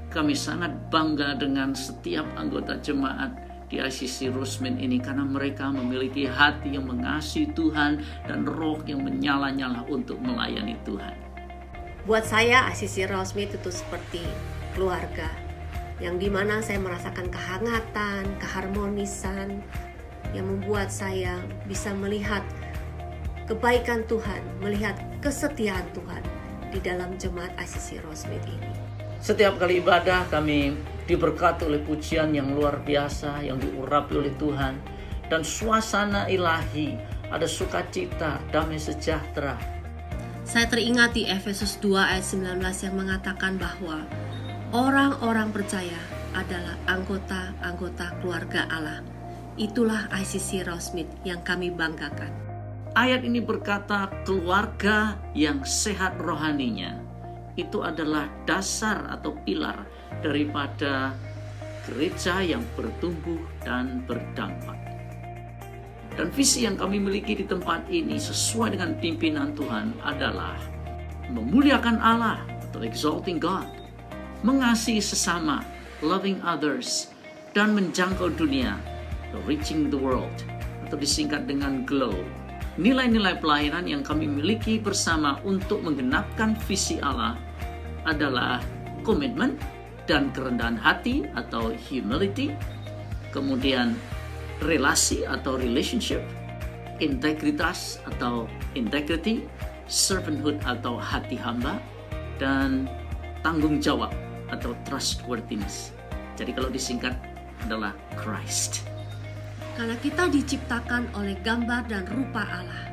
kami sangat bangga dengan setiap anggota jemaat di ICC Rusmin ini, karena mereka memiliki hati yang mengasihi Tuhan dan roh yang menyala-nyala untuk melayani Tuhan. Buat saya ICC Rusmin itu seperti keluarga, yang dimana saya merasakan kehangatan, keharmonisan, yang membuat saya bisa melihat kebaikan Tuhan, melihat kesetiaan Tuhan di dalam jemaat ICC Rusmin ini. Setiap kali ibadah kami diberkati oleh pujian yang luar biasa yang diurapi oleh Tuhan, dan suasana ilahi, ada sukacita, damai sejahtera. Saya teringat di Efesus 2 ayat 19 yang mengatakan bahwa orang-orang percaya adalah anggota-anggota keluarga Allah. Itulah ICC Rusmin yang kami banggakan. Ayat ini berkata keluarga yang sehat rohaninya. Itu adalah dasar atau pilar daripada gereja yang bertumbuh dan berdampak. Dan visi yang kami miliki di tempat ini sesuai dengan pimpinan Tuhan adalah memuliakan Allah atau exalting God, mengasihi sesama, loving others, dan menjangkau dunia, reaching the world, atau disingkat dengan GLOW. Nilai-nilai pelayanan yang kami miliki bersama untuk menggenapkan visi Allah adalah komitmen dan kerendahan hati atau humility, kemudian relasi atau relationship, integritas atau integrity, servanthood atau hati hamba, dan tanggung jawab atau trustworthiness. Jadi kalau disingkat adalah Christ. Karena kita diciptakan oleh gambar dan rupa Allah,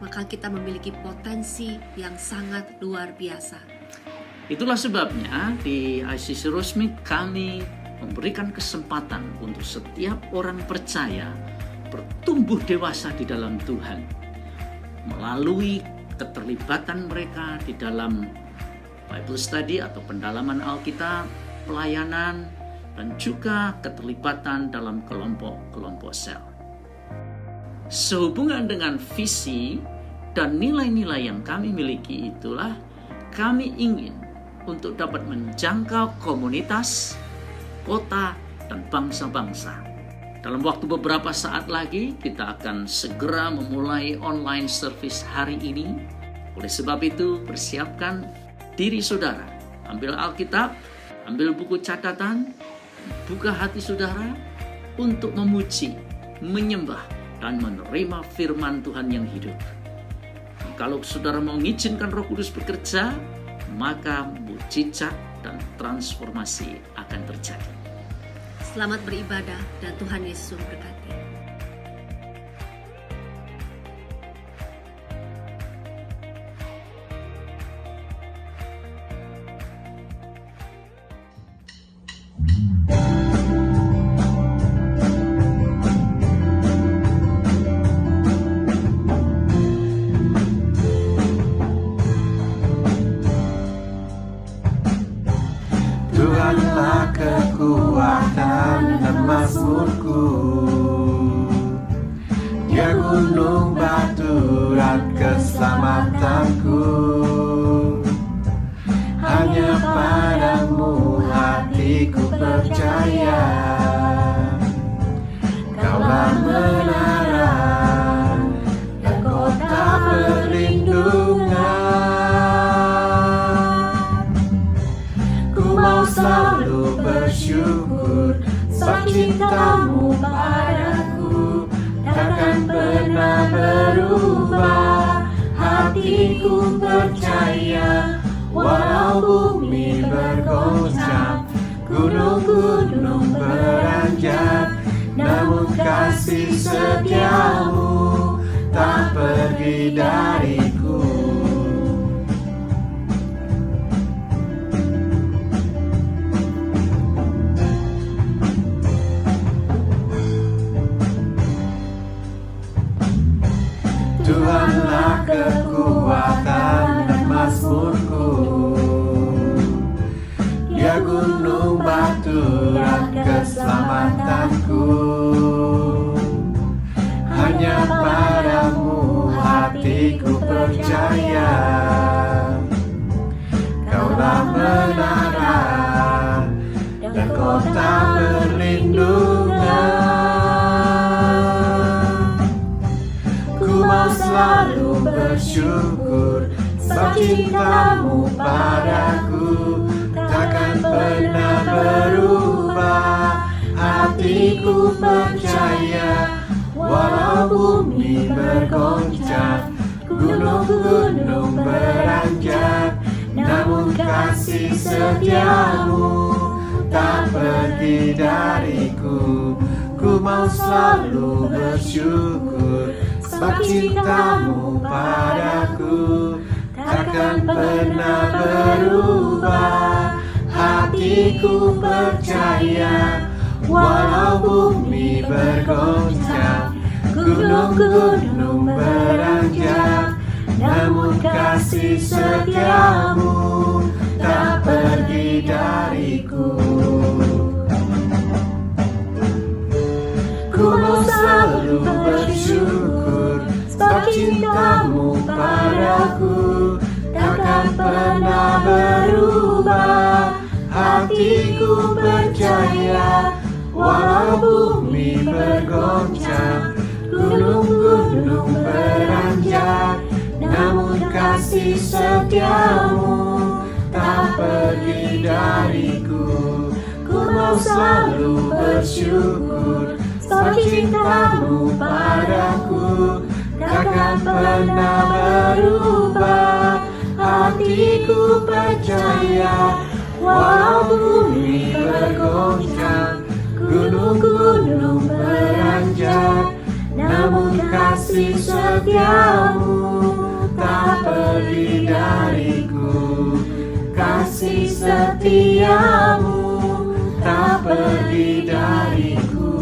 maka kita memiliki potensi yang sangat luar biasa. Itulah sebabnya di ICC Rusmin kami memberikan kesempatan untuk setiap orang percaya bertumbuh dewasa di dalam Tuhan melalui keterlibatan mereka di dalam Bible study atau pendalaman Alkitab, pelayanan, dan juga keterlibatan dalam kelompok-kelompok sel. Sehubungan dengan visi dan nilai-nilai yang kami miliki itulah kami ingin untuk dapat menjangkau komunitas, kota, dan bangsa-bangsa. Dalam waktu beberapa saat lagi, kita akan segera memulai online service hari ini. Oleh sebab itu, persiapkan diri saudara. Ambil Alkitab, ambil buku catatan, buka hati saudara untuk memuji, menyembah, dan menerima firman Tuhan yang hidup. Kalau saudara mau mengizinkan Roh Kudus bekerja, maka mukjizat dan transformasi akan terjadi. Selamat beribadah dan Tuhan Yesus memberkati. Tuhanlah kekuatan dan mazmurku, Dia gunung batu dan keselamatanku. Hanya padamu hatiku percaya, Kaulah menara dan kota perlindungan. Selalu bersyukur sebab cintamu padaku takkan pernah berubah. Hatiku percaya walau bumi bergoncang, gunung-gunung beranjak, namun kasih setiamu tak pergi dariku. Tuhanlah kekuatan dan mazmurku, Dia gunung batu dan keselamatanku. Hanya padamu hatiku percaya, sebab cintamu padaku takkan pernah berubah. Hatiku percaya, walau bumi bergoncang, gunung-gunung beranjak, namun kasih setiamu tak pergi dariku. Ku mau selalu bersyukur, sebab cintamu padaku takkan pernah berubah. Hatiku percaya, walau bumi bergoncang, gunung-gunung beranjak, namun kasih setiamu tak pergi dariku. Ku mau selalu bersyukur, sebab cintamu padaku takkan pernah berubah. Hatiku percaya, walau bumi bergoncang, gunung-gunung beranjak, namun kasih setiamu tak pergi dariku. Ku mau selalu bersyukur, sebab cintamu padaku takkan pernah berubah. Hatiku percaya, walau bumi bergoncang, gunung-gunung beranjak, namun kasih setiamu tak pergi dariku. Kasih setiamu tak pergi dariku.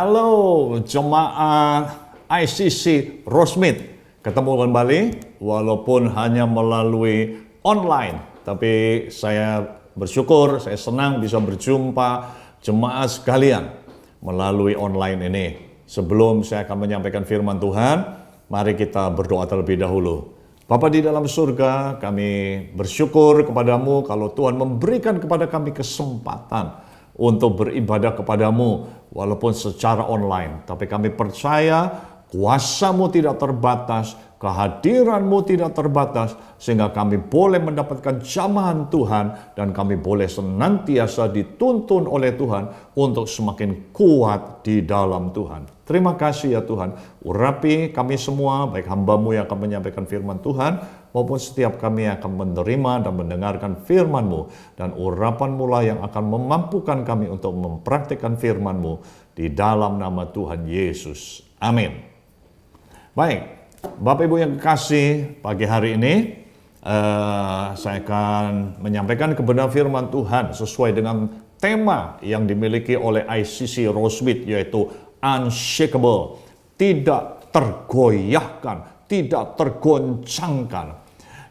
Halo jemaat ICC Rosemead, ketemu kembali walaupun hanya melalui online, tapi saya bersyukur, saya senang bisa berjumpa jemaat sekalian melalui online ini. Sebelum saya akan menyampaikan firman Tuhan, mari kita berdoa terlebih dahulu. Bapa di dalam surga, kami bersyukur kepadamu kalau Tuhan memberikan kepada kami kesempatan untuk beribadah kepadamu walaupun secara online. Tapi kami percaya kuasa-Mu tidak terbatas, kehadiran-Mu tidak terbatas, sehingga kami boleh mendapatkan jamahan Tuhan dan kami boleh senantiasa dituntun oleh Tuhan untuk semakin kuat di dalam Tuhan. Terima kasih ya Tuhan, urapi kami semua, baik hamba-Mu yang akan menyampaikan firman Tuhan, maupun setiap kami yang akan menerima dan mendengarkan firman-Mu, dan urapan-Mu lah yang akan memampukan kami untuk mempraktikkan firman-Mu di dalam nama Tuhan Yesus. Amin. Baik, Bapak Ibu yang kekasih, pagi hari ini saya akan menyampaikan kebenaran firman Tuhan sesuai dengan tema yang dimiliki oleh ICC Rosemead, yaitu unshakable, tidak tergoyahkan, tidak tergoncangkan.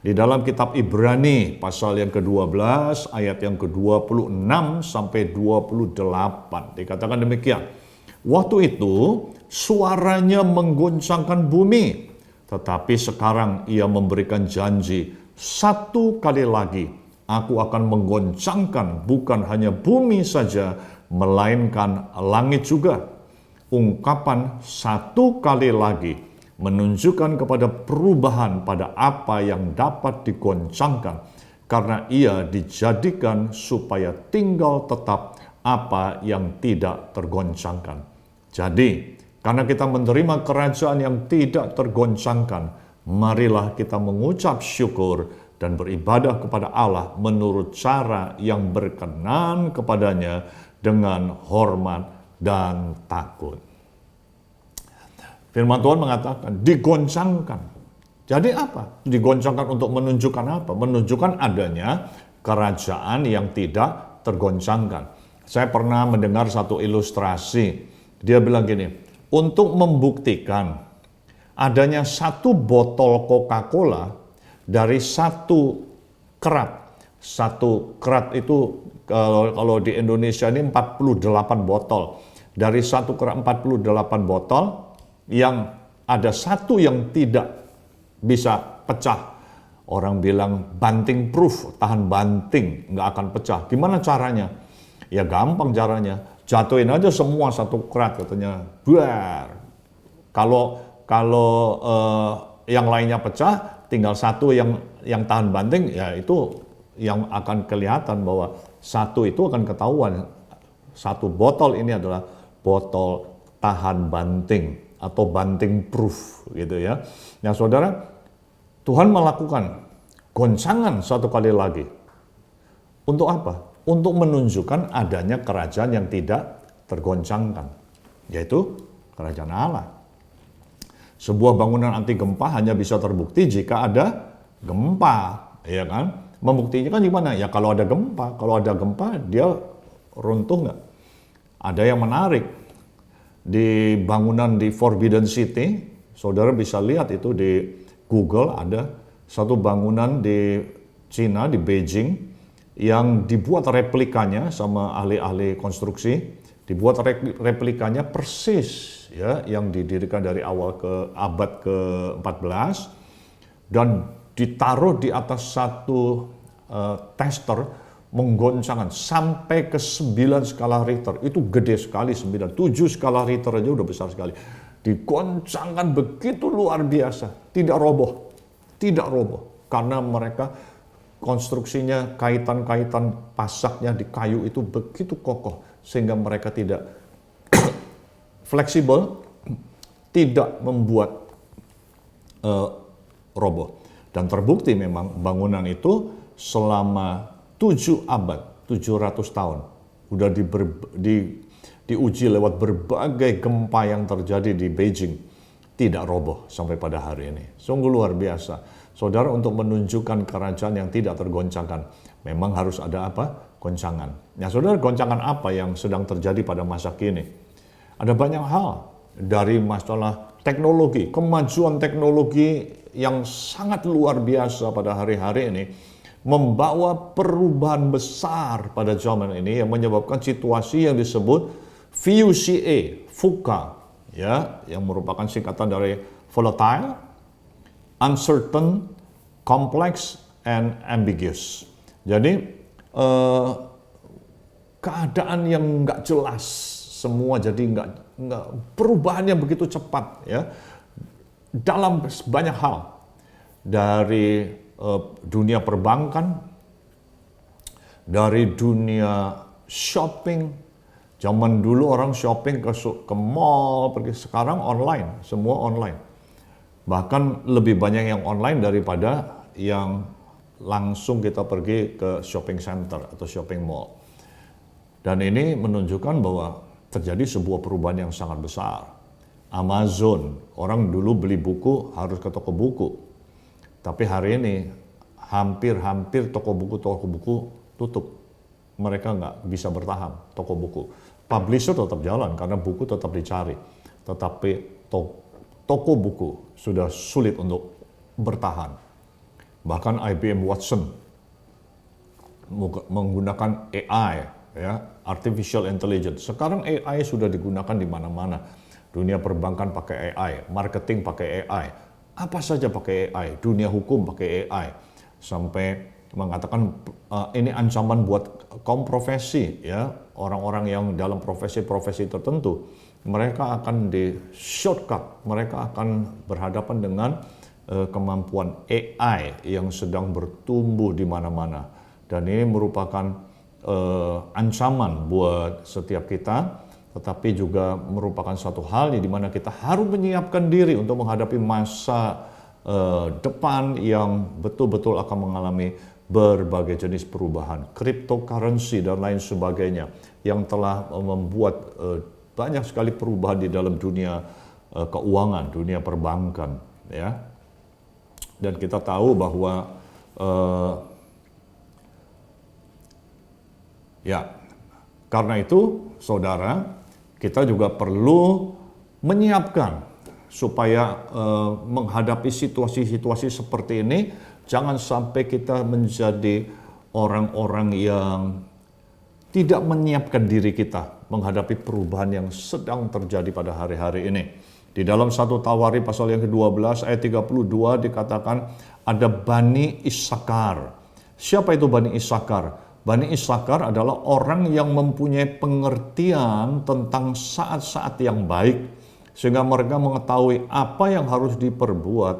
Di dalam kitab Ibrani pasal yang ke-12 ayat yang ke-26 sampai 28 dikatakan demikian. Waktu itu suaranya menggoncangkan bumi, tetapi sekarang ia memberikan janji, satu kali lagi aku akan menggoncangkan bukan hanya bumi saja, melainkan langit juga. Ungkapan satu kali lagi menunjukkan kepada perubahan pada apa yang dapat digoncangkan, karena ia dijadikan supaya tinggal tetap apa yang tidak tergoncangkan. Jadi, karena kita menerima kerajaan yang tidak tergoncangkan, marilah kita mengucap syukur dan beribadah kepada Allah menurut cara yang berkenan kepadanya dengan hormat dan takut. Firman Tuhan mengatakan digoncangkan. Jadi apa? Digoncangkan untuk menunjukkan apa? Menunjukkan adanya kerajaan yang tidak tergoncangkan. Saya pernah mendengar satu ilustrasi. Dia bilang gini, untuk membuktikan adanya satu botol Coca-Cola dari satu kerat. Satu kerat itu kalau di Indonesia ini 48 botol. Dari satu kerat 48 botol, yang ada satu yang tidak bisa pecah. Orang bilang banting proof, tahan banting, nggak akan pecah. Gimana caranya? Ya gampang caranya, jatuhin aja semua satu kerat katanya. Buar. Kalau yang lainnya pecah, tinggal satu yang tahan banting, ya itu yang akan kelihatan bahwa satu itu akan ketahuan. Satu botol ini adalah botol tahan banting atau banting proof gitu ya. Nah saudara, Tuhan melakukan goncangan satu kali lagi. Untuk apa? Untuk menunjukkan adanya kerajaan yang tidak tergoncangkan, yaitu kerajaan Allah. Sebuah bangunan anti gempa hanya bisa terbukti jika ada gempa, ya kan? Membuktinya kan gimana? Ya kalau ada gempa dia runtuh nggak? Ada yang menarik. Di bangunan di Forbidden City, saudara bisa lihat itu di Google, ada satu bangunan di Cina, di Beijing, yang dibuat replikanya sama ahli-ahli konstruksi, dibuat replikanya persis ya, yang didirikan dari awal ke abad ke-14 dan ditaruh di atas satu tester, menggoncangkan sampai ke 9 skala Richter. Itu gede sekali, 9, 7 skala Richter aja udah besar sekali. Digoncangkan begitu luar biasa, tidak roboh. Karena mereka konstruksinya, kaitan-kaitan pasaknya di kayu itu begitu kokoh, sehingga mereka tidak fleksibel, tidak membuat roboh. Dan terbukti memang bangunan itu selama 7 abad, 700 tahun, udah diuji lewat berbagai gempa yang terjadi di Beijing, tidak roboh sampai pada hari ini. Sungguh luar biasa. Saudara, untuk menunjukkan kerajaan yang tidak tergoncangkan, memang harus ada apa? Goncangan. Nah saudara, goncangan apa yang sedang terjadi pada masa kini? Ada banyak hal dari masalah teknologi, kemajuan teknologi yang sangat luar biasa pada hari-hari ini membawa perubahan besar pada zaman ini yang menyebabkan situasi yang disebut VUCA, ya, yang merupakan singkatan dari volatile, uncertain, complex, and ambiguous. Jadi keadaan yang nggak jelas semua, jadi nggak perubahannya begitu cepat, ya, dalam banyak hal, dari dunia perbankan, dari dunia shopping. Zaman dulu orang shopping ke mall, pergi, sekarang online, semua online. Bahkan lebih banyak yang online daripada yang langsung kita pergi ke shopping center atau shopping mall. Dan ini menunjukkan bahwa terjadi sebuah perubahan yang sangat besar. Amazon, orang dulu beli buku harus ke toko buku. Tapi hari ini hampir toko buku tutup. Mereka nggak bisa bertahan, toko buku. Publisher tetap jalan karena buku tetap dicari. Tetapi toko buku sudah sulit untuk bertahan. Bahkan IBM Watson menggunakan AI, ya, artificial intelligence. Sekarang AI sudah digunakan di mana-mana. Dunia perbankan pakai AI, marketing pakai AI, apa saja pakai AI, dunia hukum pakai AI. Sampai mengatakan ini ancaman buat kaum profesi, ya, orang-orang yang dalam profesi-profesi tertentu, mereka akan di shortcut, mereka akan berhadapan dengan kemampuan AI yang sedang bertumbuh di mana-mana, dan ini merupakan ancaman buat setiap kita, tetapi juga merupakan satu hal di mana kita harus menyiapkan diri untuk menghadapi masa depan yang betul-betul akan mengalami berbagai jenis perubahan, cryptocurrency dan lain sebagainya yang telah membuat banyak sekali perubahan di dalam dunia keuangan, dunia perbankan, ya. Dan kita tahu bahwa ya, karena itu saudara, kita juga perlu menyiapkan supaya menghadapi situasi-situasi seperti ini. Jangan sampai kita menjadi orang-orang yang tidak menyiapkan diri kita menghadapi perubahan yang sedang terjadi pada hari-hari ini. Di dalam 1 Tawari pasal yang ke-12 ayat 32 dikatakan ada Bani Isakar. Siapa itu Bani Isakar? Bani Isakar adalah orang yang mempunyai pengertian tentang saat-saat yang baik, sehingga mereka mengetahui apa yang harus diperbuat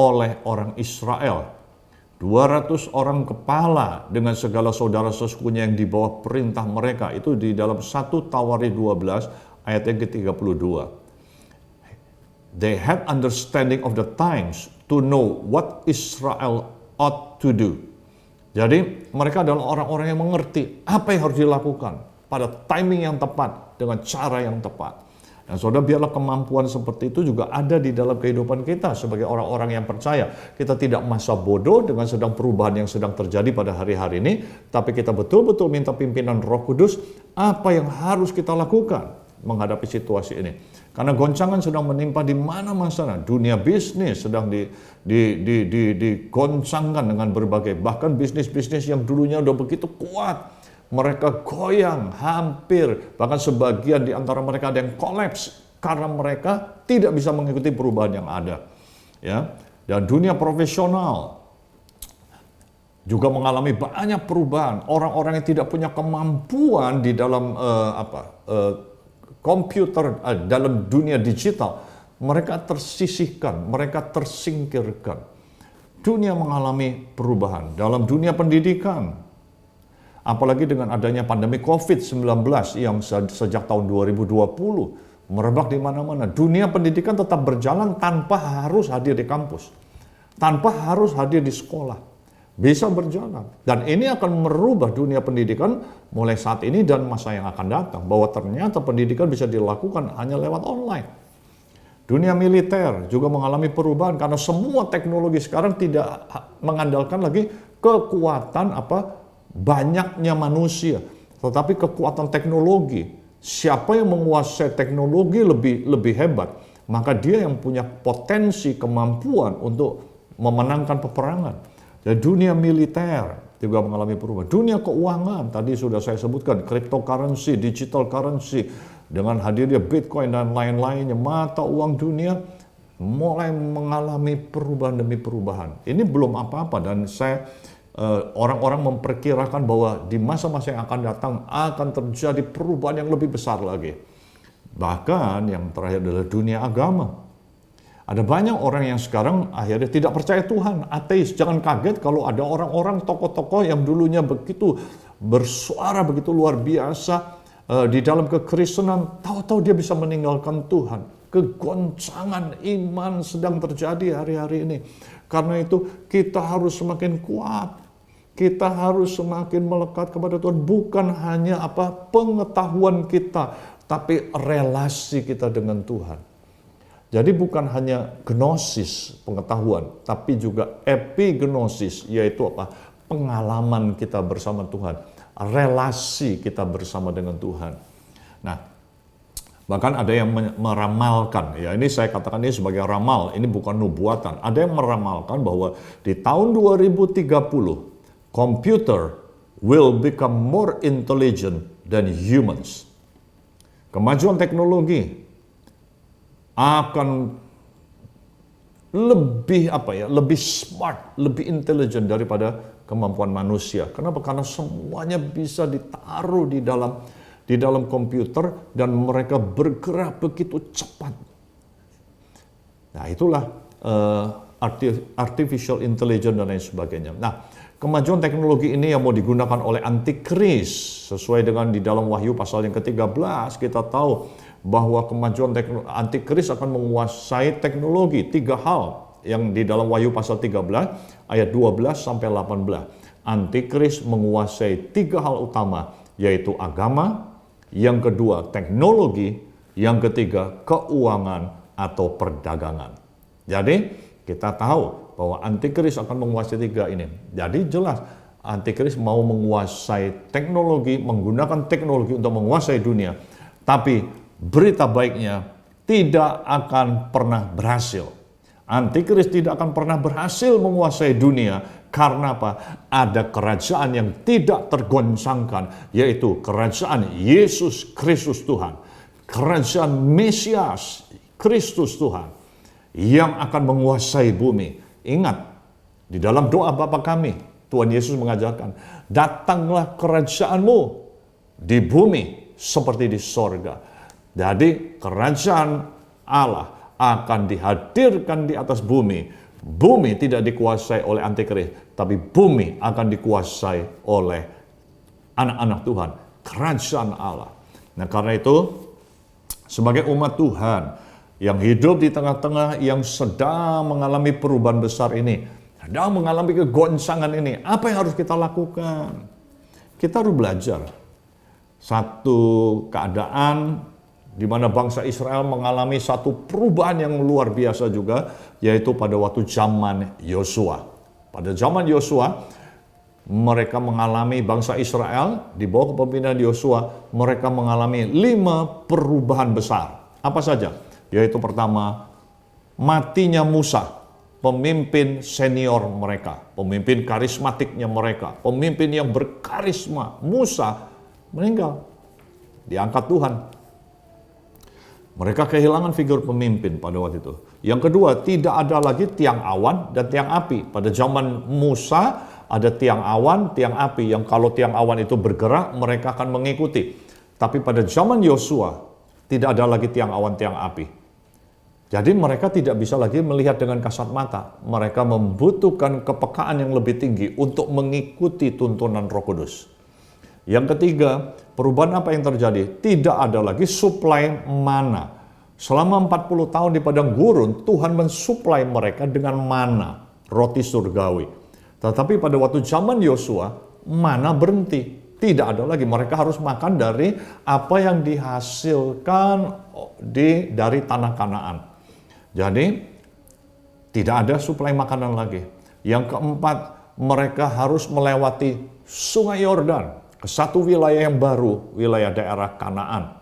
oleh orang Israel. 200 orang kepala dengan segala saudara sesukunya yang di bawah perintah mereka. Itu di dalam 1 Tawari 12 ayat yang ke-32. They had understanding of the times to know what Israel ought to do. Jadi mereka adalah orang-orang yang mengerti apa yang harus dilakukan pada timing yang tepat dengan cara yang tepat. Dan saudara, biarlah kemampuan seperti itu juga ada di dalam kehidupan kita sebagai orang-orang yang percaya. Kita tidak masa bodoh dengan sedang perubahan yang sedang terjadi pada hari-hari ini, tapi kita betul-betul minta pimpinan Roh Kudus apa yang harus kita lakukan menghadapi situasi ini. Karena goncangan sedang menimpa di mana-mana. Dunia bisnis sedang digoncangkan dengan berbagai, bahkan bisnis-bisnis yang dulunya udah begitu kuat, mereka goyang hampir, bahkan sebagian di antara mereka ada yang kolaps karena mereka tidak bisa mengikuti perubahan yang ada, ya. Dan dunia profesional juga mengalami banyak perubahan. Orang-orang yang tidak punya kemampuan di dalam komputer, dalam dunia digital, mereka tersisihkan, mereka tersingkirkan. Dunia mengalami perubahan. Dalam dunia pendidikan, apalagi dengan adanya pandemi COVID-19 yang sejak tahun 2020 merebak di mana-mana. Dunia pendidikan tetap berjalan tanpa harus hadir di kampus, tanpa harus hadir di sekolah, bisa berjalan. Dan ini akan merubah dunia pendidikan mulai saat ini dan masa yang akan datang, bahwa ternyata pendidikan bisa dilakukan hanya lewat online. Dunia militer juga mengalami perubahan karena semua teknologi sekarang tidak mengandalkan lagi kekuatan banyaknya manusia, tetapi kekuatan teknologi. Siapa yang menguasai teknologi lebih hebat, maka dia yang punya potensi kemampuan untuk memenangkan peperangan. Dan dunia militer juga mengalami perubahan. Dunia keuangan, tadi sudah saya sebutkan, cryptocurrency, digital currency, dengan hadirnya Bitcoin dan lain-lainnya, mata uang dunia mulai mengalami perubahan demi perubahan. Ini belum apa-apa, dan orang-orang memperkirakan bahwa di masa-masa yang akan datang akan terjadi perubahan yang lebih besar lagi. Bahkan yang terakhir adalah dunia agama. Ada banyak orang yang sekarang akhirnya tidak percaya Tuhan, ateis. Jangan kaget kalau ada orang-orang tokoh-tokoh yang dulunya begitu bersuara begitu luar biasa di dalam kekristenan, tahu-tahu dia bisa meninggalkan Tuhan. Kegoncangan iman sedang terjadi hari-hari ini. Karena itu kita harus semakin kuat. Kita harus semakin melekat kepada Tuhan, bukan hanya pengetahuan kita, tapi relasi kita dengan Tuhan. Jadi bukan hanya gnosis, pengetahuan, tapi juga epignosis, yaitu pengalaman kita bersama Tuhan, relasi kita bersama dengan Tuhan. Nah, bahkan ada yang meramalkan, ya ini saya katakan ini sebagai ramal, ini bukan nubuatan. Ada yang meramalkan bahwa di tahun 2030, computer will become more intelligent than humans. Kemajuan teknologi akan lebih smart, lebih intelijen daripada kemampuan manusia. Kenapa? Karena semuanya bisa ditaruh di dalam komputer dan mereka bergerak begitu cepat. Nah, itulah artificial intelligence dan lain sebagainya. Nah, kemajuan teknologi ini yang mau digunakan oleh antikris, sesuai dengan di dalam Wahyu pasal yang ke-13, kita tahu bahwa kemajuan antikris akan menguasai teknologi. 3 hal yang di dalam Wahyu pasal 13 ayat 12 sampai 18. Antikris menguasai 3 hal utama, yaitu agama, yang kedua teknologi, yang ketiga keuangan atau perdagangan. Jadi kita tahu bahwa antikris akan menguasai 3 ini. Jadi jelas antikris mau menguasai teknologi, menggunakan teknologi untuk menguasai dunia. Tapi berita baiknya tidak akan pernah berhasil. Antikris tidak akan pernah berhasil menguasai dunia. Karena apa? Ada kerajaan yang tidak tergoncangkan, yaitu kerajaan Yesus Kristus Tuhan. Kerajaan Mesias Kristus Tuhan yang akan menguasai bumi. Ingat, di dalam doa Bapa kami, Tuhan Yesus mengajarkan, datanglah kerajaanmu di bumi seperti di sorga. Jadi kerajaan Allah akan dihadirkan di atas bumi. Bumi tidak dikuasai oleh antikris, tapi bumi akan dikuasai oleh anak-anak Tuhan, kerajaan Allah. Nah, karena itu sebagai umat Tuhan yang hidup di tengah-tengah yang sedang mengalami perubahan besar ini, sedang mengalami kegoncangan ini, apa yang harus kita lakukan? Kita harus belajar. Satu keadaan di mana bangsa Israel mengalami satu perubahan yang luar biasa juga, yaitu pada waktu zaman Yosua. Pada zaman Yosua, mereka mengalami, bangsa Israel di bawah kepemimpinan Yosua, mereka mengalami 5 perubahan besar. Apa saja? Yaitu pertama, matinya Musa, pemimpin senior mereka, pemimpin karismatiknya mereka, pemimpin yang berkarisma. Musa meninggal, diangkat Tuhan. Mereka kehilangan figur pemimpin pada waktu itu. Yang kedua, tidak ada lagi tiang awan dan tiang api. Pada zaman Musa ada tiang awan, tiang api, yang kalau tiang awan itu bergerak, mereka akan mengikuti. Tapi pada zaman Yosua, tidak ada lagi tiang awan, tiang api. Jadi mereka tidak bisa lagi melihat dengan kasat mata. Mereka membutuhkan kepekaan yang lebih tinggi untuk mengikuti tuntunan Roh Kudus. Yang ketiga, perubahan apa yang terjadi? Tidak ada lagi suplai mana. Selama 40 tahun di padang gurun, Tuhan mensuplai mereka dengan mana, roti surgawi. Tetapi pada waktu zaman Yosua, mana berhenti. Tidak ada lagi, mereka harus makan dari apa yang dihasilkan dari tanah Kanaan. Jadi, tidak ada suplai makanan lagi. Yang keempat, mereka harus melewati Sungai Yordan ke satu wilayah yang baru, wilayah daerah Kanaan.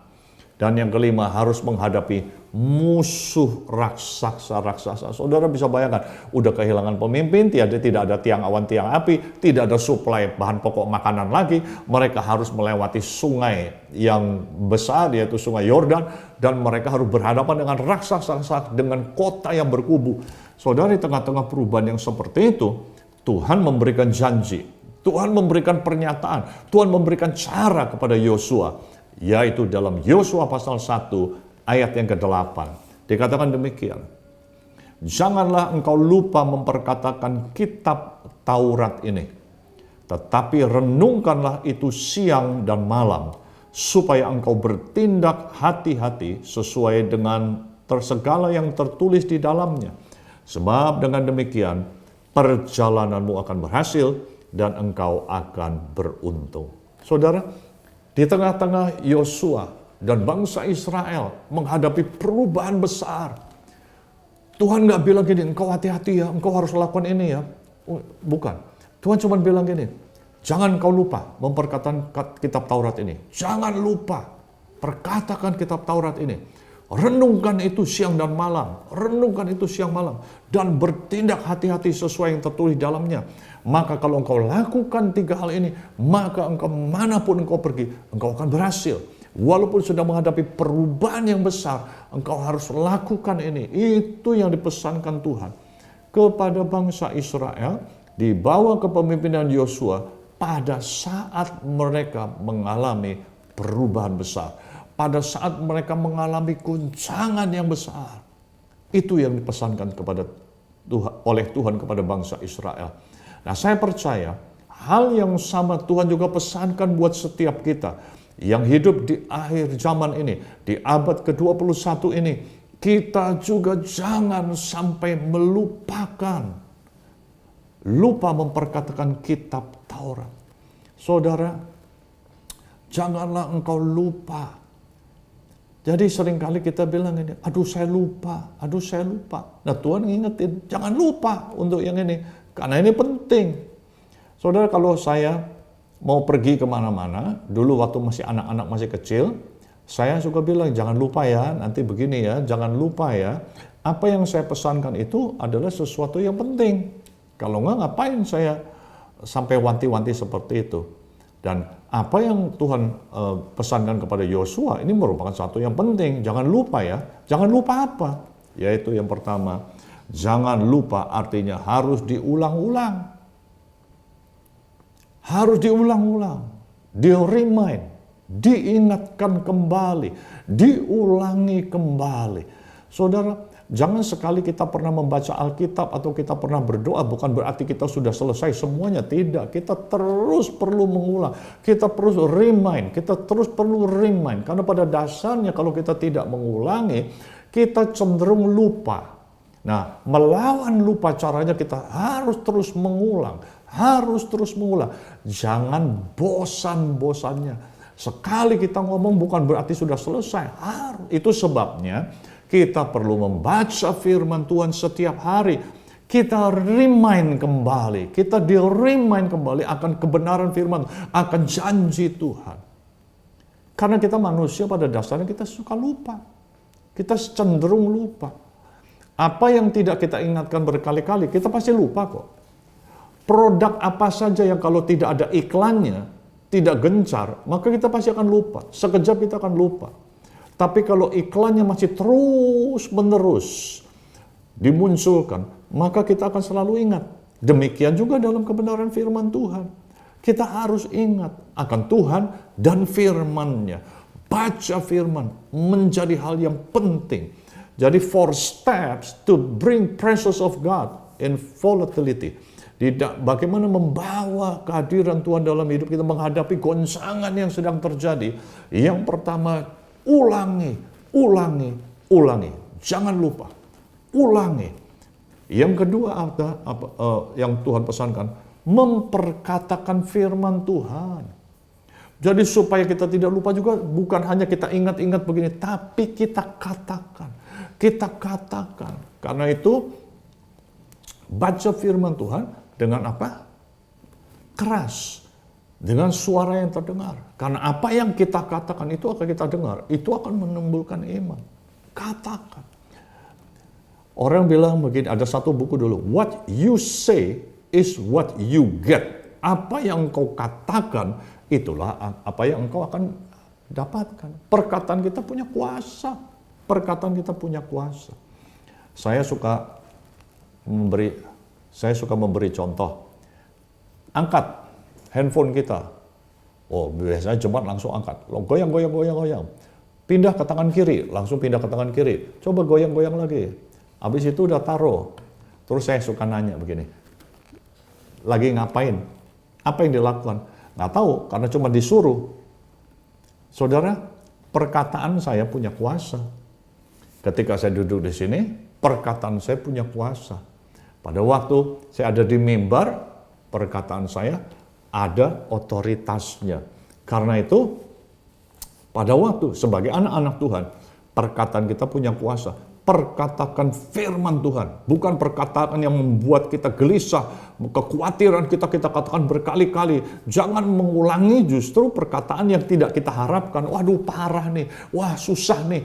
Dan yang kelima, harus menghadapi musuh raksasa-raksasa. Saudara bisa bayangkan, udah kehilangan pemimpin, tidak ada tiang awan, tiang api, tidak ada suplai bahan pokok makanan lagi. Mereka harus melewati sungai yang besar, yaitu sungai Yordan, dan mereka harus berhadapan dengan raksasa-raksasa, dengan kota yang berkubu. Saudara, di tengah-tengah perubahan yang seperti itu, Tuhan memberikan janji, Tuhan memberikan pernyataan, Tuhan memberikan cara kepada Yosua, yaitu dalam Yosua pasal 1 ayat yang ke-8. Dikatakan demikian, janganlah engkau lupa memperkatakan kitab Taurat ini, tetapi renungkanlah itu siang dan malam, supaya engkau bertindak hati-hati sesuai dengan segala yang tertulis di dalamnya. Sebab dengan demikian perjalananmu akan berhasil dan engkau akan beruntung. Saudara, di tengah-tengah Yosua dan bangsa Israel menghadapi perubahan besar, Tuhan nggak bilang gini, engkau hati-hati ya, engkau harus lakukan ini ya. Bukan. Tuhan cuma bilang gini, jangan kau lupa memperkatakan kitab Taurat ini. Jangan lupa perkatakan kitab Taurat ini. Renungkan itu siang dan malam. Renungkan itu siang malam. Dan bertindak hati-hati sesuai yang tertulis dalamnya. Maka kalau engkau lakukan 3 hal ini, maka engkau manapun engkau pergi, engkau akan berhasil. Walaupun sudah menghadapi perubahan yang besar, engkau harus lakukan ini. Itu yang dipesankan Tuhan kepada bangsa Israel di bawah kepemimpinan Yosua pada saat mereka mengalami perubahan besar. Pada saat mereka mengalami guncangan yang besar. Itu yang dipesankan oleh Tuhan kepada bangsa Israel. Nah, saya percaya hal yang sama Tuhan juga pesankan buat setiap kita yang hidup di akhir zaman ini, di abad ke-21 ini. Kita juga jangan sampai lupa memperkatakan kitab Taurat. Saudara, janganlah engkau lupa. Jadi seringkali kita bilang ini, aduh saya lupa. Nah, Tuhan ngingetin, jangan lupa untuk yang ini. Karena ini penting. Saudara, kalau saya mau pergi kemana-mana, dulu waktu masih anak-anak masih kecil, saya suka bilang, jangan lupa ya, nanti begini ya, jangan lupa ya. Apa yang saya pesankan itu adalah sesuatu yang penting. Kalau enggak, ngapain saya sampai wanti-wanti seperti itu. Dan apa yang Tuhan pesankan kepada Yosua, ini merupakan satu yang penting. Jangan lupa ya. Jangan lupa apa? Yaitu yang pertama, jangan lupa artinya harus diulang-ulang. Harus diulang-ulang. Di-remind. Diingatkan kembali. Diulangi kembali. Saudara, jangan sekali kita pernah membaca Alkitab atau kita pernah berdoa, bukan berarti kita sudah selesai semuanya. Tidak, kita terus perlu mengulang. Kita terus remind. Karena pada dasarnya kalau kita tidak mengulangi, kita cenderung lupa. Nah, melawan lupa caranya kita harus terus mengulang. Jangan bosan-bosannya. Sekali kita ngomong bukan berarti sudah selesai. Itu sebabnya kita perlu membaca firman Tuhan setiap hari. Kita remind kembali. Kita di-remind kembali akan kebenaran firman, akan janji Tuhan. Karena kita manusia pada dasarnya kita suka lupa. Kita cenderung lupa. Apa yang tidak kita ingatkan berkali-kali, kita pasti lupa kok. Produk apa saja yang kalau tidak ada iklannya, tidak gencar, maka kita pasti akan lupa. Sekejap kita akan lupa. Tapi kalau iklannya masih terus-menerus dimunculkan, maka kita akan selalu ingat. Demikian juga dalam kebenaran firman Tuhan. Kita harus ingat akan Tuhan dan firman-Nya. Baca firman menjadi hal yang penting. Jadi 4 steps to bring presence of God in volatility. Bagaimana membawa kehadiran Tuhan dalam hidup kita menghadapi goncangan yang sedang terjadi. Yang pertama, ulangi. Jangan lupa. Ulangi. Yang kedua, yang Tuhan pesankan, memperkatakan firman Tuhan. Jadi supaya kita tidak lupa juga, bukan hanya kita ingat-ingat begini, tapi kita katakan. Karena itu, baca firman Tuhan dengan apa? Keras. dengan suara yang terdengar. Karena apa yang kita katakan itu akan kita dengar, itu akan menimbulkan iman. Katakan. Orang bilang begini, ada satu buku dulu, what you say is what you get. Apa yang engkau katakan, itulah apa yang engkau akan dapatkan. Perkataan kita punya kuasa. Perkataan kita punya kuasa. Saya suka memberi contoh. Angkat handphone kita. Oh, biasanya jemaat langsung angkat. Goyang. Pindah ke tangan kiri, langsung pindah ke tangan kiri. Coba goyang lagi. Habis itu udah taruh. Terus saya suka nanya begini. Lagi ngapain? Apa yang dilakukan? Nggak tahu, karena cuma disuruh. Saudara, perkataan saya punya kuasa. Ketika saya duduk di sini, perkataan saya punya kuasa. Pada waktu saya ada di mimbar, perkataan saya ada otoritasnya. Karena itu, pada waktu sebagai anak-anak Tuhan, perkataan kita punya kuasa. Perkatakan firman Tuhan, bukan perkataan yang membuat kita gelisah, kekhawatiran kita katakan berkali-kali. Jangan mengulangi justru perkataan yang tidak kita harapkan. Waduh, parah nih, wah susah nih.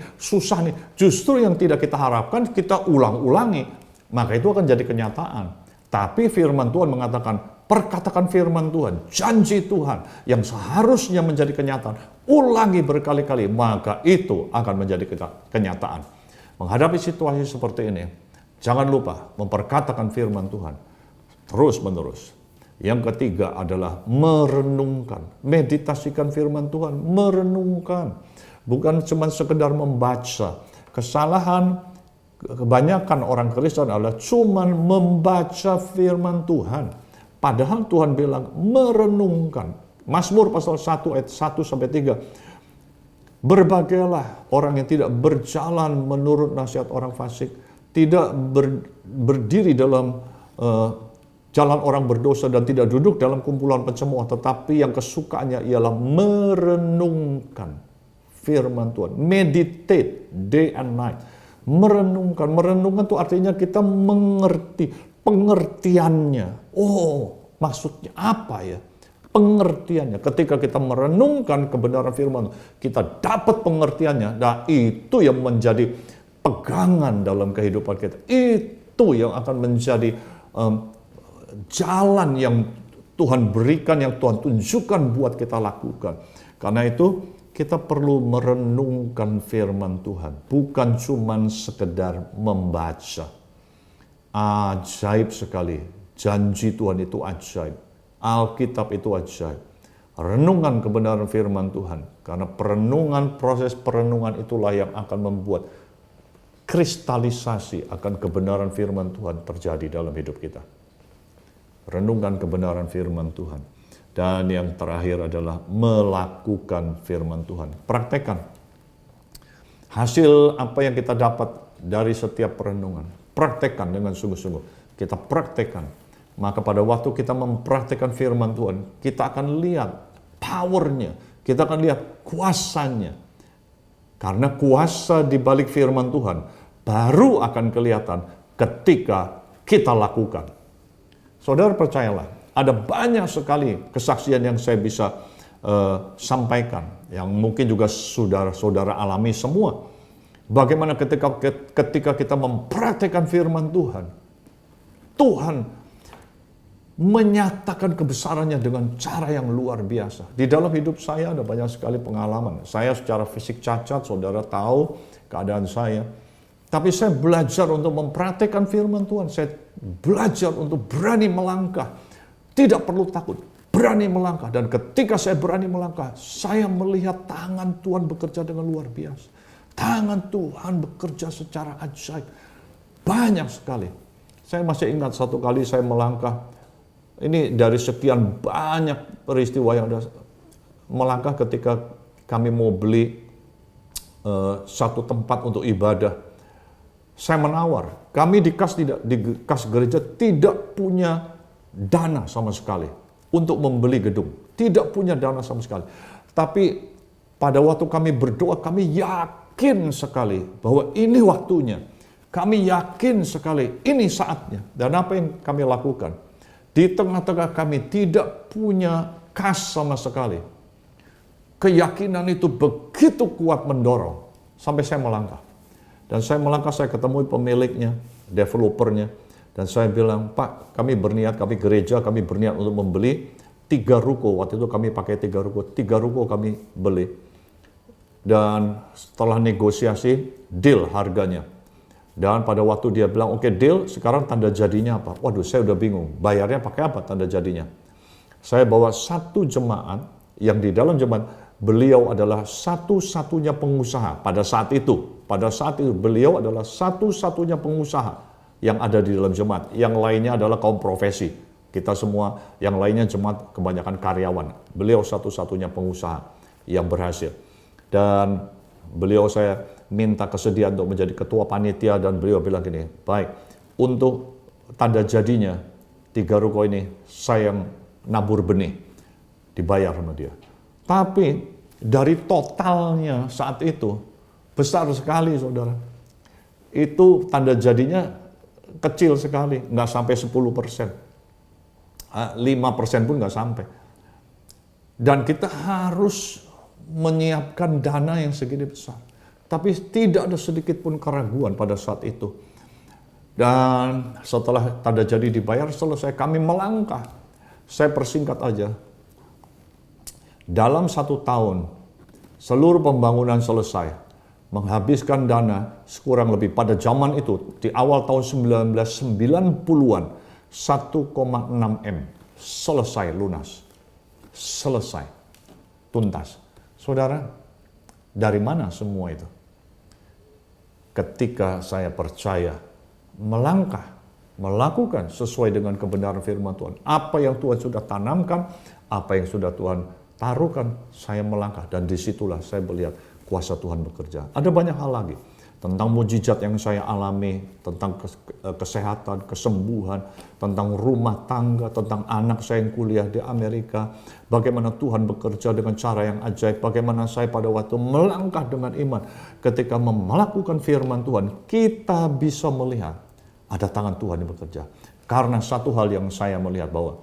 Justru yang tidak kita harapkan kita ulang-ulangi, maka itu akan jadi kenyataan. Tapi firman Tuhan mengatakan, perkatakan firman Tuhan, janji Tuhan yang seharusnya menjadi kenyataan, ulangi berkali-kali, maka itu akan menjadi kenyataan. Menghadapi situasi seperti ini, jangan lupa memperkatakan firman Tuhan terus-menerus. Yang ketiga adalah merenungkan, meditasikan firman Tuhan, merenungkan. Bukan cuma sekedar membaca. Kesalahan kebanyakan orang Kristen adalah cuma membaca firman Tuhan. Padahal Tuhan bilang merenungkan. Mazmur pasal 1 ayat 1-3. Berbagailah orang yang tidak berjalan menurut nasihat orang fasik, tidak berdiri dalam jalan orang berdosa dan tidak duduk dalam kumpulan pencemooh, tetapi yang kesukaannya ialah merenungkan firman Tuhan. Meditate day and night. Merenungkan itu artinya kita mengerti pengertiannya. Oh, maksudnya apa ya? Pengertiannya. Ketika kita merenungkan kebenaran firman, kita dapat pengertiannya. Nah, itu yang menjadi pegangan dalam kehidupan kita. Itu yang akan menjadi jalan yang Tuhan berikan, yang Tuhan tunjukkan buat kita lakukan. Karena itu kita perlu merenungkan firman Tuhan. Bukan cuma sekedar membaca. Ajaib sekali. Janji Tuhan itu ajaib. Alkitab itu ajaib. Renungan kebenaran firman Tuhan. Karena proses perenungan itulah yang akan membuat kristalisasi akan kebenaran firman Tuhan terjadi dalam hidup kita. Renungkan kebenaran firman Tuhan. Dan yang terakhir adalah melakukan firman Tuhan. Praktekkan. Hasil apa yang kita dapat dari setiap perenungan. Praktekkan dengan sungguh-sungguh. Kita praktekkan. Maka pada waktu kita mempraktikkan firman Tuhan, kita akan lihat powernya, kita akan lihat kuasanya. Karena kuasa di balik firman Tuhan baru akan kelihatan ketika kita lakukan. Saudara percayalah, ada banyak sekali kesaksian yang saya bisa sampaikan, yang mungkin juga saudara-saudara alami semua. Bagaimana ketika kita mempraktikkan firman Tuhan, Tuhan menyatakan kebesarannya dengan cara yang luar biasa. Di dalam hidup saya ada banyak sekali pengalaman. Saya secara fisik cacat, saudara tahu keadaan saya. Tapi saya belajar untuk mempraktikkan firman Tuhan. Saya belajar untuk berani melangkah. Tidak perlu takut, berani melangkah. Dan ketika saya berani melangkah, saya melihat tangan Tuhan bekerja dengan luar biasa. Tangan Tuhan bekerja secara ajaib. Banyak sekali. Saya masih ingat satu kali saya melangkah. Ini dari sekian banyak peristiwa yang ada, melangkah ketika kami mau beli satu tempat untuk ibadah. Saya menawar, kami di kas gereja tidak punya dana sama sekali untuk membeli gedung. Tidak punya dana sama sekali. Tapi pada waktu kami berdoa, kami yakin sekali bahwa ini waktunya. Kami yakin sekali ini saatnya. Dan apa yang kami lakukan? Di tengah-tengah kami tidak punya khas sama sekali. Keyakinan itu begitu kuat mendorong sampai saya melangkah. Dan saya melangkah, saya ketemu pemiliknya, developernya. Dan saya bilang, Pak, kami berniat, kami gereja, kami berniat untuk membeli 3 ruko. Waktu itu kami pakai 3 ruko. 3 ruko kami beli. Dan setelah negosiasi, deal harganya. Dan pada waktu dia bilang, oke, deal, sekarang tanda jadinya apa? Waduh, saya udah bingung. Bayarnya pakai apa tanda jadinya? Saya bawa satu jemaat, yang di dalam jemaat, beliau adalah satu-satunya pengusaha pada saat itu. Pada saat itu beliau adalah satu-satunya pengusaha yang ada di dalam jemaat. Yang lainnya adalah kaum profesi. Kita semua, yang lainnya jemaat kebanyakan karyawan. Beliau satu-satunya pengusaha yang berhasil. Dan beliau, saya minta kesediaan untuk menjadi ketua panitia, dan beliau bilang gini, baik, untuk tanda jadinya 3 ruko ini saya yang nabur benih, dibayar sama dia. Tapi dari totalnya saat itu besar sekali, saudara. Itu tanda jadinya kecil sekali, nggak sampai 10%. 5% pun nggak sampai. Dan kita harus menyiapkan dana yang segini besar. Tapi tidak ada sedikit pun keraguan pada saat itu. Dan setelah tanda jadi dibayar, selesai, kami melangkah. Saya persingkat aja. Dalam 1 tahun, seluruh pembangunan selesai, menghabiskan dana kurang lebih pada zaman itu, di awal tahun 1990-an, 1,6 M. Selesai, lunas. Selesai, tuntas. Saudara, dari mana semua itu? Ketika saya percaya, melangkah, melakukan sesuai dengan kebenaran firman Tuhan. Apa yang Tuhan sudah tanamkan, apa yang sudah Tuhan taruhkan, saya melangkah, dan disitulah saya melihat kuasa Tuhan bekerja. Ada banyak hal lagi tentang mujizat yang saya alami, tentang kesehatan, kesembuhan, tentang rumah tangga, tentang anak saya yang kuliah di Amerika, bagaimana Tuhan bekerja dengan cara yang ajaib, bagaimana saya pada waktu melangkah dengan iman, ketika melakukan firman Tuhan, kita bisa melihat ada tangan Tuhan yang bekerja. Karena satu hal yang saya melihat, bahwa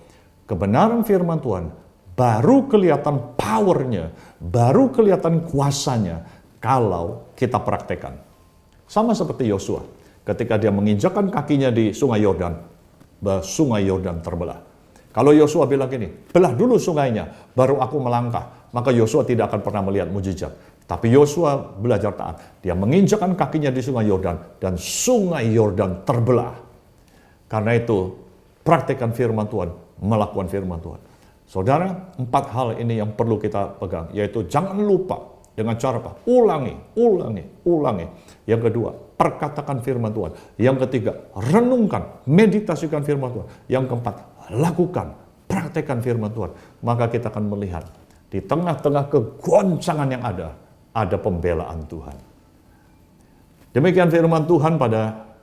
kebenaran firman Tuhan baru kelihatan powernya, baru kelihatan kuasanya kalau kita praktekkan. Sama seperti Yosua, ketika dia menginjakkan kakinya di sungai Yordan, sungai Yordan terbelah. Kalau Yosua bilang gini, belah dulu sungainya, baru aku melangkah, maka Yosua tidak akan pernah melihat mujizat. Tapi Yosua belajar taat. Dia menginjakkan kakinya di sungai Yordan, dan sungai Yordan terbelah. Karena itu, praktekkan firman Tuhan, melakukan firman Tuhan. Saudara, 4 hal ini yang perlu kita pegang, yaitu jangan lupa dengan cara apa? Ulangi. Yang kedua, perkatakan firman Tuhan. Yang ketiga, renungkan, meditasikan firman Tuhan. Yang keempat, lakukan, praktekkan firman Tuhan. Maka kita akan melihat di tengah-tengah kegoncangan yang ada pembelaan Tuhan. Demikian firman Tuhan pada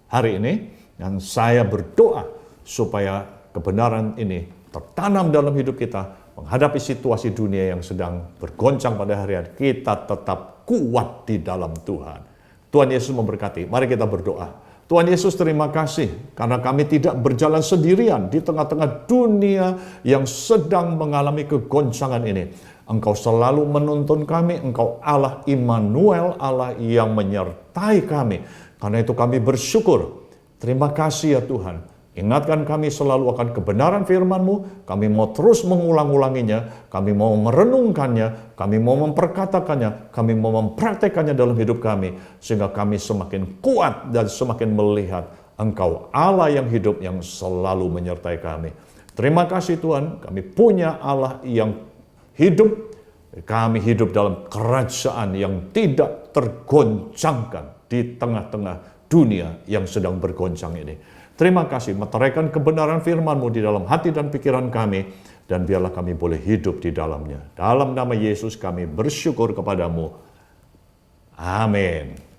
hari ini, dan saya berdoa supaya kebenaran ini tertanam dalam hidup kita, menghadapi situasi dunia yang sedang bergoncang pada hari-hari, kita tetap kuat di dalam Tuhan. Tuhan Yesus memberkati. Mari kita berdoa. Tuhan Yesus, terima kasih karena kami tidak berjalan sendirian di tengah-tengah dunia yang sedang mengalami kegoncangan ini. Engkau selalu menuntun kami, Engkau Allah Immanuel, Allah yang menyertai kami. Karena itu kami bersyukur. Terima kasih ya Tuhan. Ingatkan kami selalu akan kebenaran firman-Mu, kami mau terus mengulang-ulanginya, kami mau merenungkannya, kami mau memperkatakannya, kami mau mempraktekannya dalam hidup kami, sehingga kami semakin kuat dan semakin melihat Engkau Allah yang hidup yang selalu menyertai kami. Terima kasih Tuhan, kami punya Allah yang hidup, kami hidup dalam kerajaan yang tidak tergoncangkan di tengah-tengah dunia yang sedang bergoncang ini. Terima kasih, meteraikan kebenaran firman-Mu di dalam hati dan pikiran kami, dan biarlah kami boleh hidup di dalamnya. Dalam nama Yesus kami bersyukur kepadamu. Amin.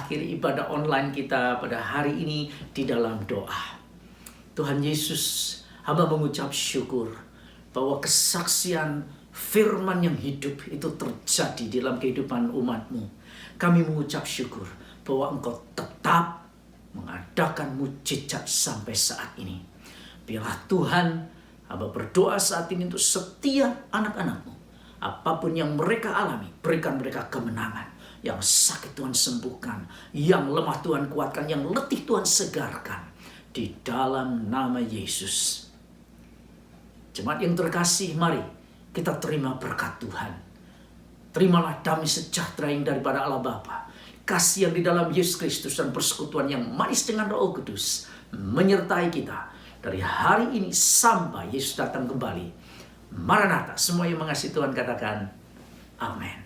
mengakhiri ibadah online kita pada hari ini di dalam doa. Tuhan Yesus, hamba mengucap syukur bahwa kesaksian firman yang hidup itu terjadi dalam kehidupan umat-Mu. Kami mengucap syukur bahwa Engkau tetap mengadakan mujizat sampai saat ini. Biarlah Tuhan, hamba berdoa saat ini untuk setiap anak-anak-Mu. Apapun yang mereka alami, berikan mereka kemenangan. Yang sakit Tuhan sembuhkan, yang lemah Tuhan kuatkan, yang letih Tuhan segarkan. Di dalam nama Yesus. Jemaat yang terkasih, mari kita terima berkat Tuhan. Terimalah damai sejahtera yang daripada Allah Bapa, kasih yang di dalam Yesus Kristus, dan persekutuan yang manis dengan Roh Kudus menyertai kita dari hari ini sampai Yesus datang kembali. Maranatha, semua yang mengasihi Tuhan katakan amin.